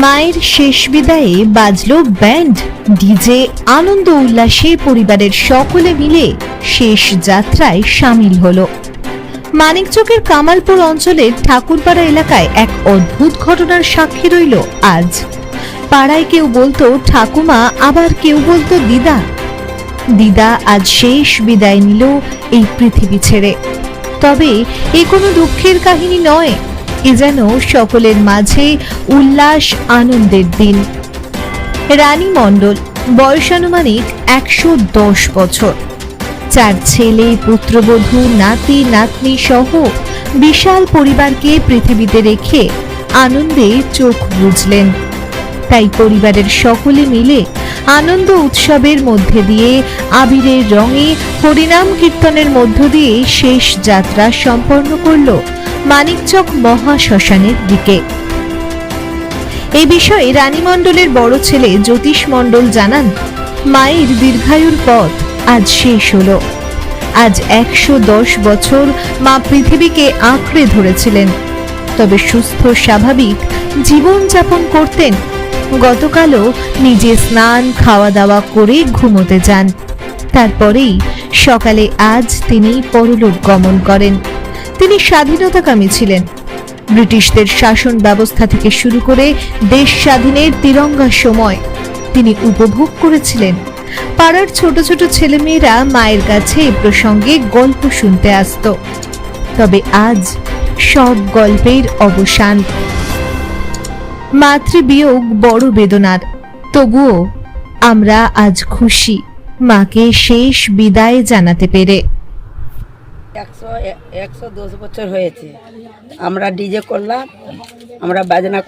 মায়ের শেষ বিদায়ে বাজলো ব্যান্ড, ডিজে, আনন্দ উল্লাসে পরিবারের সকলে মিলে শেষ যাত্রায় সামিল হলো। মানিকচকের কামালপুর অঞ্চলের ঠাকুরপাড়া এলাকায় এক অদ্ভুত ঘটনার সাক্ষী রইল আজ। পাড়ায় কেউ বলতো ঠাকুমা, আবার কেউ বলতো দিদা। দিদা আজ শেষ বিদায় নিল এই পৃথিবী ছেড়ে। তবে এ কোনো দুঃখের কাহিনী নয়, এ যেন সকলের মাঝে উল্লাস আনন্দের দিন। রানী মণ্ডল, বয়সানুমানিক 110 বছর, 4 ছেলে, পুত্রবধূ, নাতি নাতনি সহ বিশাল পরিবারকে পৃথিবীতে রেখে আনন্দে চোখ বুজলেন। তাই পরিবারের সকলে মিলে আনন্দ উৎসবের মধ্যে দিয়ে আবিরের রঙে হরিনাম কীর্তনের মধ্য দিয়ে শেষ যাত্রা সম্পন্ন করল মানিকচক মহাশ্মশানের দিকে। এই বিষয়ে রানী মণ্ডলের বড় ছেলে জ্যোতিষ মণ্ডল জানান, মায়ের দীর্ঘায়ুর পথ আজ শেষ হলো। আজ 110 বছর মা পৃথিবীকে আঁকড়ে ধরেছিলেন, তবে সুস্থ স্বাভাবিক জীবন যাপন করতেন। গতকালও নিজে স্নান খাওয়া দাওয়া করে ঘুমোতে যান, তারপরেই সকালে আজ তিনি পরলোক গমন করেন। তিনি স্বাধীনতাকামী ছিলেন। ব্রিটিশদের শাসন ব্যবস্থা থেকে শুরু করে দেশ স্বাধীনের তিরঙ্গা সময় তিনি উপভোগ করেছিলেন। পাড়ার ছোট ছোট ছেলেমেয়েরা মায়ের কাছে এ প্রসঙ্গে গল্প শুনতে আসত। তবে আজ সব গল্পের অবসান। মাতৃবিয়োগ বড় বেদনার, তবুও আমরা আজ খুশি মাকে শেষ বিদায় জানাতে পেরে। 110 বছর হয়েছে আমরা ডিজে করলাম, আমরা বাজনা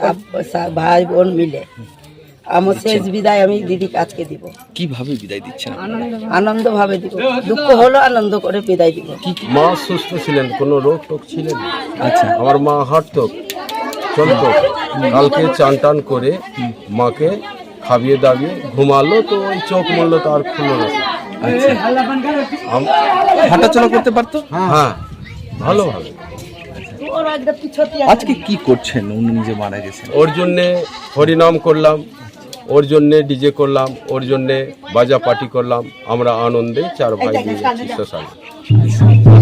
ভাই বোন মিলে। আমার শেষ বিদায় আমি দিদিকে আজকে দিব। কিভাবে বিদায় দিচ্ছেন? আনন্দ ভাবে দিব, দুঃখ হলো আনন্দ করে বিদায় দিব। মা সুস্থ ছিলেন, কোনো রোগ টোক ছিলেন। আচ্ছা, আমার মা হাঁটতো, চলতো। কালকে চান টান করে মাকে খাবিয়ে দাবিয়ে ঘুমালো, তো ওই চোখ মরলো, তো আর খুললো না। আচ্ছা, হাঁটাচলা করতে পারতো? হ্যাঁ, ভালো ভালো। আজকে কি করছেন? উনি নিজে মারা গেছেন, ওর জন্যে হরিনাম করলাম, ওর জন্যে ডিজে করলাম, ওর জন্যে বাজা পার্টি করলাম। আমরা আনন্দে 4 ভাই মিলে সোসাইটি।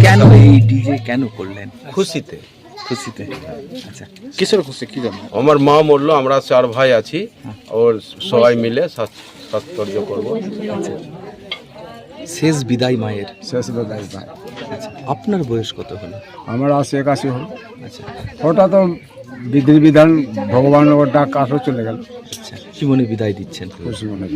কেন এই ডিজে কেন করলেন? খুশিতে। খুশিতে। আচ্ছা, কিসের খুশি কি জানো? আমার মা মরলো, আমরা 4 ভাই আছি, ওর সবাই মিলে সাৎকর্য করবো। শেষ বিদায় মায়ের। শেষ বিদায় ভাই। আচ্ছা, আপনার বয়স কত হলো? আমার 80-81 হল। আচ্ছা, ওটা তো বিধি বিধান, ভগবানের ডাক আসো চলে গেল। আচ্ছা, কি মনে বিদায় দিচ্ছেন? খুশি মনে